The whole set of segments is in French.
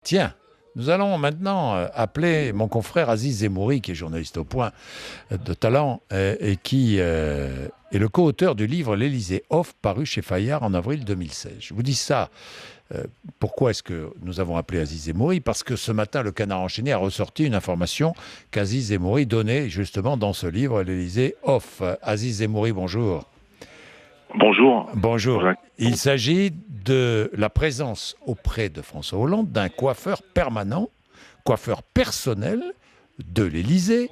Tiens, nous allons maintenant appeler mon confrère Aziz Zemmouri, qui est journaliste au Point de talent et qui est le co-auteur du livre L'Élysée Off, paru chez Fayard en avril 2016. Je vous dis ça. Pourquoi est-ce que nous avons appelé Aziz Zemmouri? Parce que ce matin, le Canard enchaîné a ressorti une information qu'Aziz Zemmouri donnait justement dans ce livre L'Élysée Off. Aziz Zemmouri, bonjour. Bonjour. Bonjour. Il s'agit de la présence auprès de François Hollande d'un coiffeur permanent, coiffeur personnel de l'Élysée,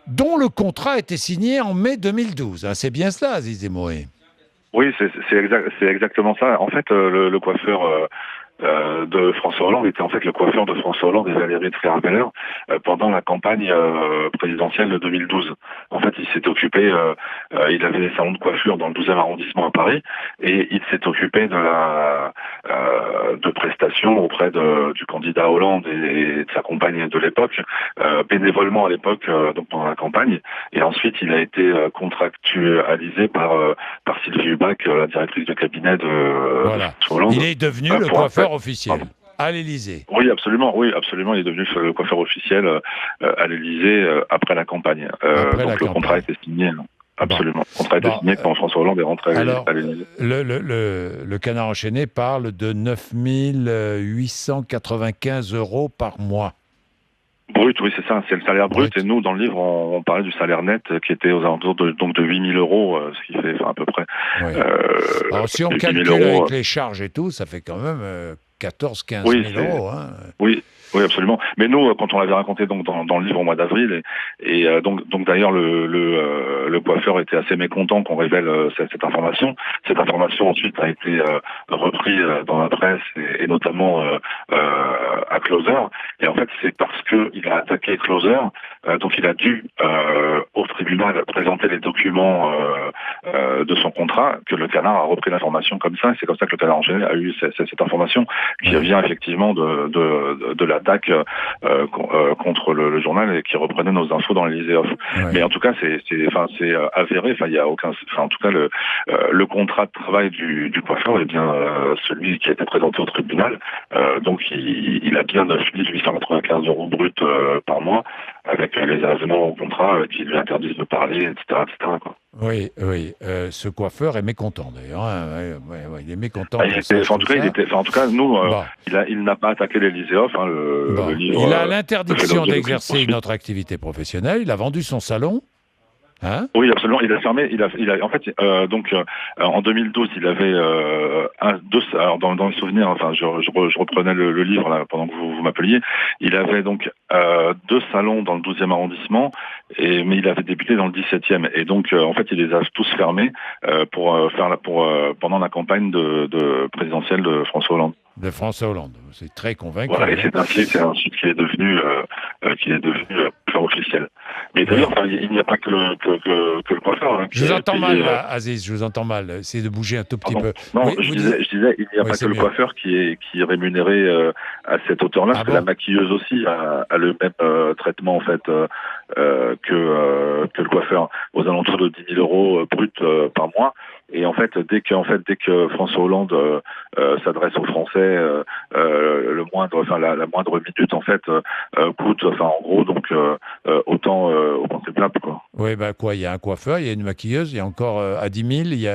dont le contrat a été signé en mai 2012. C'est bien cela, Aziz Zemmouri? Oui, c'est exactement ça. En fait, le coiffeur de François Hollande était en fait le coiffeur de François Hollande et Valérie Trierweiler pendant la campagne présidentielle de 2012. En fait, il s'est occupé, il avait des salons de coiffure dans le 12e arrondissement à Paris, et il s'est occupé de prestations auprès du candidat Hollande et de sa compagne de l'époque, bénévolement à l'époque, donc pendant la campagne. Et ensuite, il a été contractualisé par Sylvie Hubac, la directrice de cabinet de François Hollande. Il est devenu le coiffeur officiel à l'Élysée. Oui, absolument. Il est devenu le coiffeur officiel à l'Élysée après la campagne. Donc le contrat a été signé. Absolument. Le contrat a été signé quand François Hollande est rentré à l'Élysée. Le Canard enchaîné parle de 9 895 € par mois. Brut, oui, c'est ça, c'est le salaire brut. Et nous, dans le livre, on parlait du salaire net qui était aux alentours de 8 000 €, ce qui fait à peu près. Oui. Alors, si on calcule avec les charges et tout, ça fait quand même 14-15 000 €. Hein. Oui, absolument. Mais nous, quand on l'avait raconté donc dans le livre au mois d'avril, donc d'ailleurs le coiffeur était assez mécontent qu'on révèle cette information. Cette information ensuite a été reprise dans la presse et notamment à Closer. Et en fait, c'est parce que il a attaqué Closer, donc il a dû au tribunal présenter les documents de son contrat, que le Canard a repris l'information comme ça. Et c'est comme ça que le Canard enchaîné a eu cette information qui vient effectivement de l'attaque contre le journal et qui reprenait nos infos dans l'Élysée Off. Mais en tout cas, c'est avéré. Enfin, il y a aucun. Enfin, en tout cas, le contrat de travail du coiffeur est bien celui qui a été présenté au tribunal. Donc, il a bien 9 895 € bruts par mois, avec les avenants au contrat qui lui interdisent de parler, etc., quoi. Oui. Ce coiffeur est mécontent d'ailleurs. Il est mécontent. En tout cas, nous, il n'a pas attaqué l'Élysée Off. Le livre, il a l'interdiction d'exercer notre activité professionnelle. Il a vendu son salon. Hein? Oui, absolument. Il a fermé. En fait, en 2012, il avait alors dans le souvenir. Enfin, je reprenais le livre là pendant que vous m'appeliez. Il avait donc 2 salons dans le 12e arrondissement, mais il avait débuté dans le 17e. Et donc, en fait, il les a tous fermés pendant la campagne de présidentielle de François Hollande. De François Hollande, c'est très convaincant. Voilà, et c'est un site qui est devenu officiel. Mais d'ailleurs, il n'y a pas que le coiffeur. Je vous entends mal, Aziz, je vous entends mal. Essayez de bouger un tout petit peu. Non, je disais, il n'y a pas que le coiffeur qui est rémunéré à cette hauteur-là, parce que la maquilleuse aussi a le même traitement en fait que le coiffeur, aux alentours de 10 000 € bruts par mois. Et en fait, dès que François Hollande s'adresse aux Français, la moindre minute en fait coûte, en gros, donc autant c'est plate, quoi. Oui, il y a un coiffeur, il y a une maquilleuse, il y a encore à 10 000, il y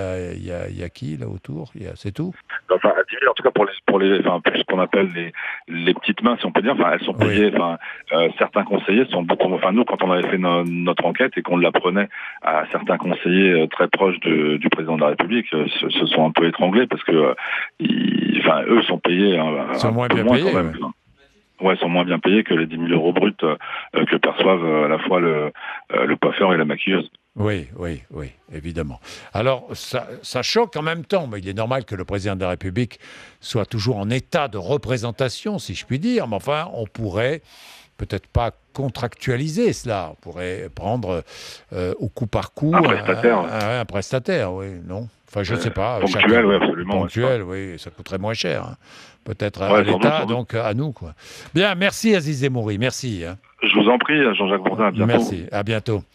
a qui là autour? C'est tout? Enfin, à 10 000, en tout cas pour ce qu'on appelle les petites mains, si on peut dire. Elles sont payées. Certains conseillers sont beaucoup. Nous, quand on avait fait notre enquête et qu'on l'apprenait à certains conseillers très proches du président de la République, se sont un peu étranglés parce que eux sont payés. Ils sont moins bien payés. Quand même. Ouais, sont moins bien payés que les 10 000 € bruts que perçoivent à la fois le coiffeur et la maquilleuse. Oui, évidemment. Alors, ça choque en même temps, mais il est normal que le président de la République soit toujours en état de représentation, si je puis dire, mais enfin, on pourrait peut-être pas contractualiser cela, on pourrait prendre au coup par coup un prestataire, oui, non? Enfin, je ne sais pas. Ponctuel, oui, absolument. Ponctuel, oui, ça coûterait moins cher. Hein. Peut-être à l'État, donc à nous, quoi. Bien, merci Aziz Zemmouri, merci. Hein. Je vous en prie, Jean-Jacques Bourdin, à bientôt. Merci, à bientôt.